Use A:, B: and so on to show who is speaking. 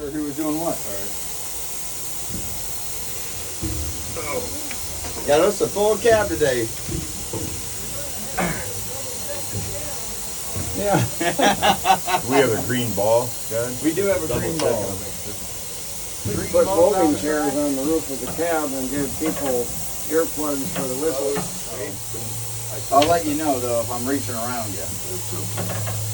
A: sure who was doing what.
B: Got us a full cab today.
A: Yeah.
C: We have a green ball, guys.
B: We do have a green ball.
A: We could put folding chairs on the roof of the cab and give people earplugs for the whistles.
B: I'll let you know though if I'm reaching around you.